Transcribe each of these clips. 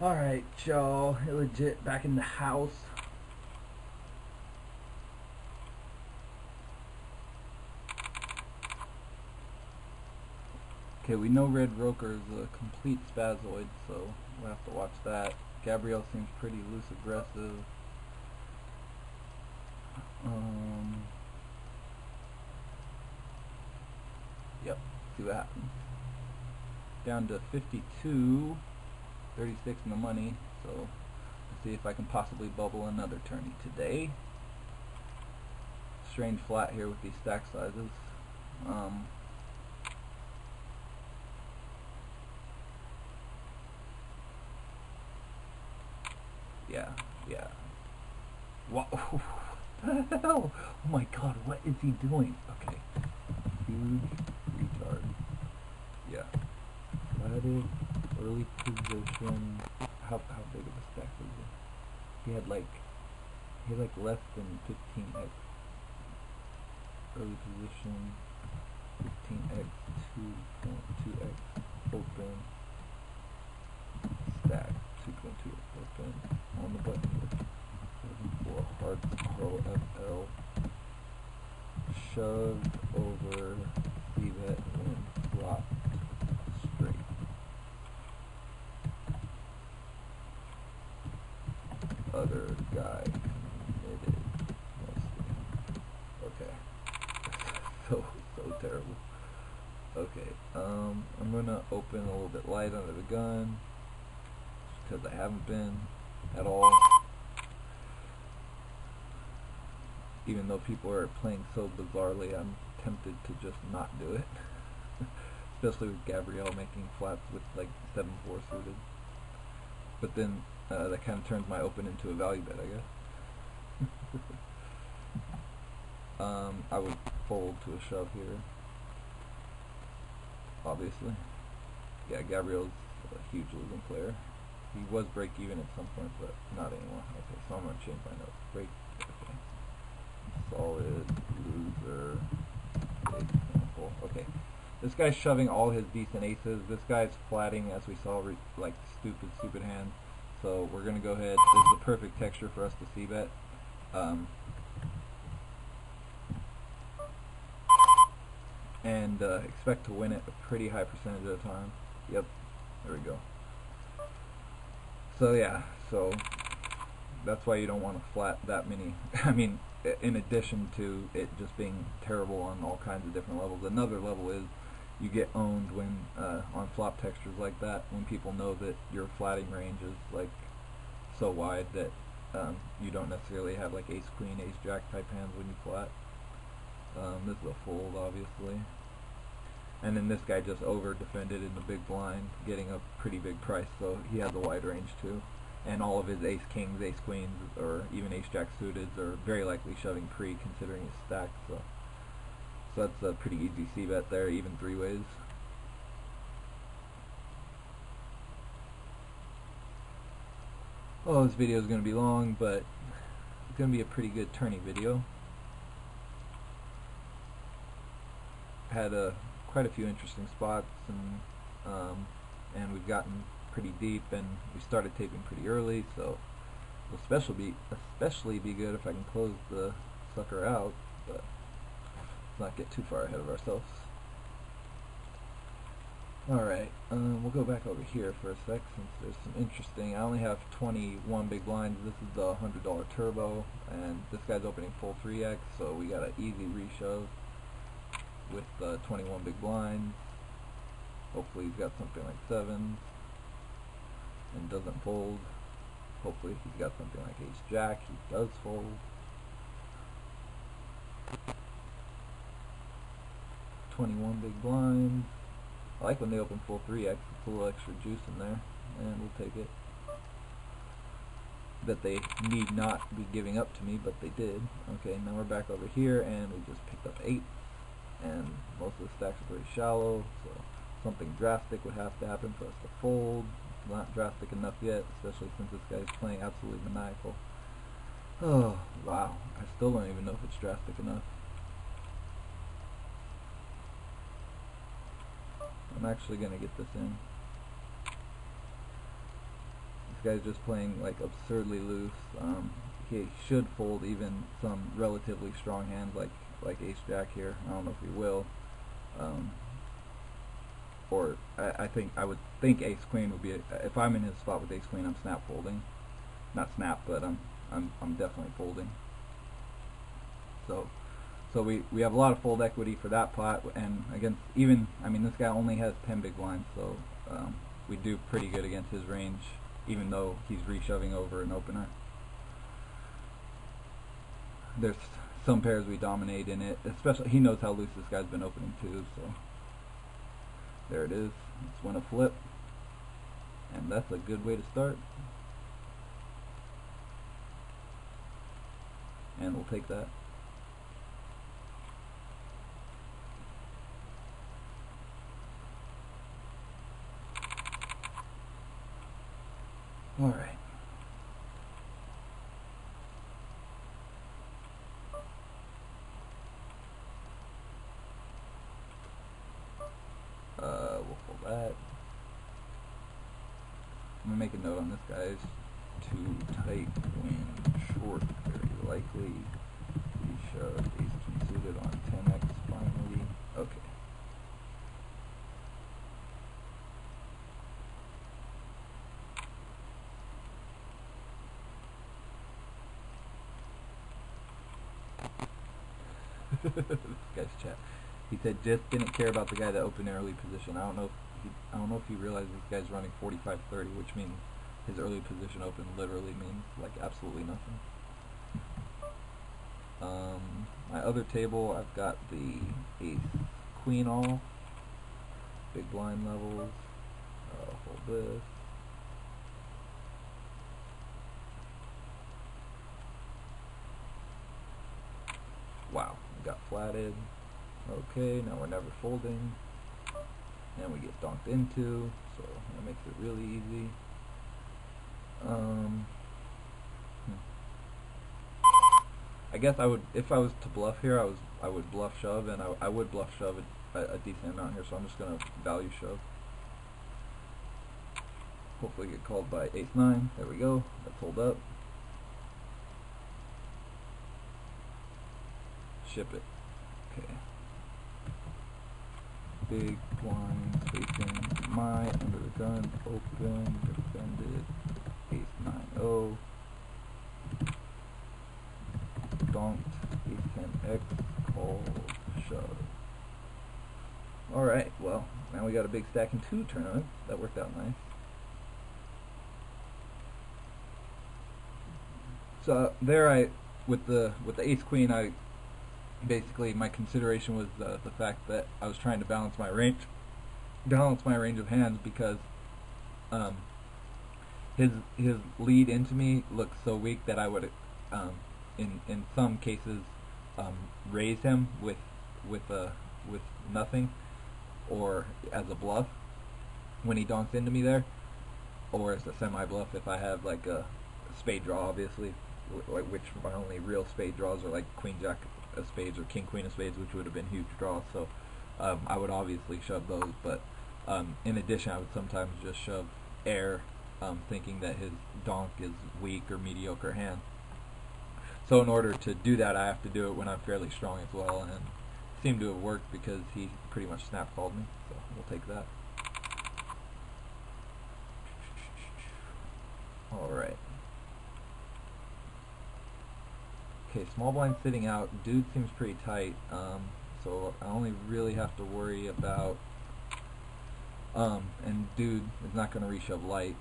Alright, y'all, legit back in the house. Okay, we know Red Roker is a complete spazoid, so we'll have to watch that. Gabrielle seems pretty loose aggressive. Yep, see what happens. Down to 52, 36 in the money, so let's see if I can possibly bubble another tourney today. Strange flat here with these stack sizes. Yeah. What? What the hell? Oh my god, what is he doing? Okay. Huge retard. Yeah. Flatted, early position. How big of a stack is it? He had like less than 15x. Early position, 15x, 2.2x open. Stack, 2.2x open. On the button. 7-4 hard pro FL. Shoved over c-bet when flopped straight. Other guy committed mostly. Okay. so terrible. Okay, I'm gonna open a little bit light under the gun because I haven't been at all. Even though people are playing so bizarrely, I'm tempted to just not do it. Especially with Gabrielle making flats with like 7-4 suited. But then that kind of turns my open into a value bet, I guess. I would fold to a shove here. Obviously. Yeah, Gabrielle's a huge losing player. He was break even at some point, but not anymore. Okay, so I'm going to change my notes. Break, okay. Solid, loser, example. Okay, this guy's shoving all his decent aces. This guy's flatting, as we saw, like stupid hand. So we're gonna go ahead. This is a perfect texture for us to see bet. And expect to win it a pretty high percentage of the time. Yep, there we go. So yeah, so that's why you don't want to flat that many. I mean, in addition to it just being terrible on all kinds of different levels, another level is you get owned when on flop textures like that, when people know that your flatting range is like so wide that you don't necessarily have like ace queen, ace jack type hands when you flat. This is a fold, obviously. And then this guy just over defended in the big blind, getting a pretty big price, so he has a wide range too. And all of his ace kings, ace queens, or even ace jack suiteds are very likely shoving pre, considering his stack. So that's a pretty easy c bet there, even three ways. Oh, this video is going to be long, but it's going to be a pretty good tourney video. Had quite a few interesting spots, and we've gotten pretty deep, and we started taping pretty early, so it'll especially be good if I can close the sucker out, but let's not get too far ahead of ourselves. Alright, we'll go back over here for a sec since there's some interesting. I only have 21 big blinds. This is the $100 turbo, and this guy's opening full 3x, so we got an easy reshove with 21 big blinds. Hopefully he's got something like 7s and doesn't fold. Hopefully he's got something like ace jack. He does fold. $21 big blinds. I like when they open full 3x. It's a little extra juice in there, and we'll take it. That they need not be giving up to me, but they did. Okay, now we're back over here, and we just picked up 8, and most of the stacks are pretty shallow, so something drastic would have to happen for us to fold. Not drastic enough yet, especially since this guy's playing absolutely maniacal. Oh, wow. I still don't even know if it's drastic enough. I'm actually going to get this in. guy's just playing like absurdly loose. He should fold even some relatively strong hands like Ace Jack here. I don't know if he will. Or I would think Ace Queen would be if I'm in his spot with Ace Queen, I'm snap folding. Not snap, but I'm definitely folding. So we have a lot of fold equity for that pot, and against even, I mean, this guy only has 10 big blinds, so we do pretty good against his range, even though he's reshoving over an opener. There's some pairs we dominate in it, especially he knows how loose this guy's been opening too, so there it is. Let's win a flip, and that's a good way to start. And we'll take that. All right. We'll pull that. I'm gonna make a note on this, guys. Too tight when short, very likely. We shoved ace king suited on 10x finally. Okay. This guy's chat. He said just didn't care about the guy that opened early position. I don't know if he realized this guy's running 45-30, which means his early position open literally means like absolutely nothing. My other table, I've got the ace queen all, big blind levels. Hold this. Wow, we got flatted. Okay, now we're never folding, and we get donked into, so that makes it really easy. I guess I would, if I was to bluff here, I would bluff shove, and I would bluff shove a decent amount here, so I'm just gonna value shove. Hopefully get called by ace-9. There we go. That's hold up. Ship it. Okay. Big blind facing my under the gun, open, defended, ace-9-0, donked, ace-10-x, called, shove. Alright, well, now we got a big stack in 2 tournaments. That worked out nice. So there with the ace-queen, basically my consideration was the fact that I was trying to balance my range of hands, because his lead into me looked so weak that I would in some cases raise him with nothing, or as a bluff when he donks into me there, or as a semi bluff if I have like a spade draw, obviously, like which my only real spade draws are like queen jack of spades or king queen of spades, which would have been huge draws, so I would obviously shove those, but in addition I would sometimes just shove air, thinking that his donk is weak or mediocre hand. So in order to do that, I have to do it when I'm fairly strong as well, and it seemed to have worked because he pretty much snap called me, so we'll take that. Alright. Okay, small blind sitting out. Dude seems pretty tight, so I only really have to worry about, and dude is not going to reshove light,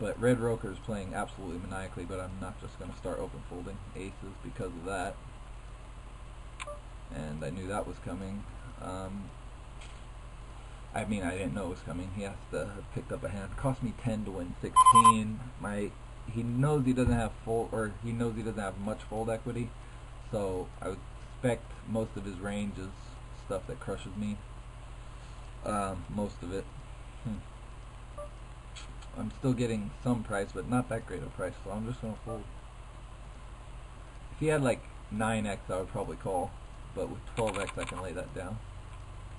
but Red Roker is playing absolutely maniacally, but I'm not just going to start open folding aces because of that, and I knew that was coming. I mean, I didn't know it was coming. He has to have picked up a hand. It cost me 10 to win 16. He knows he doesn't have he knows he doesn't have much fold equity, so I would expect most of his range is stuff that crushes me. Most of it. I'm still getting some price, but not that great of a price, so I'm just gonna fold. If he had like 9x, I would probably call, but with 12x, I can lay that down.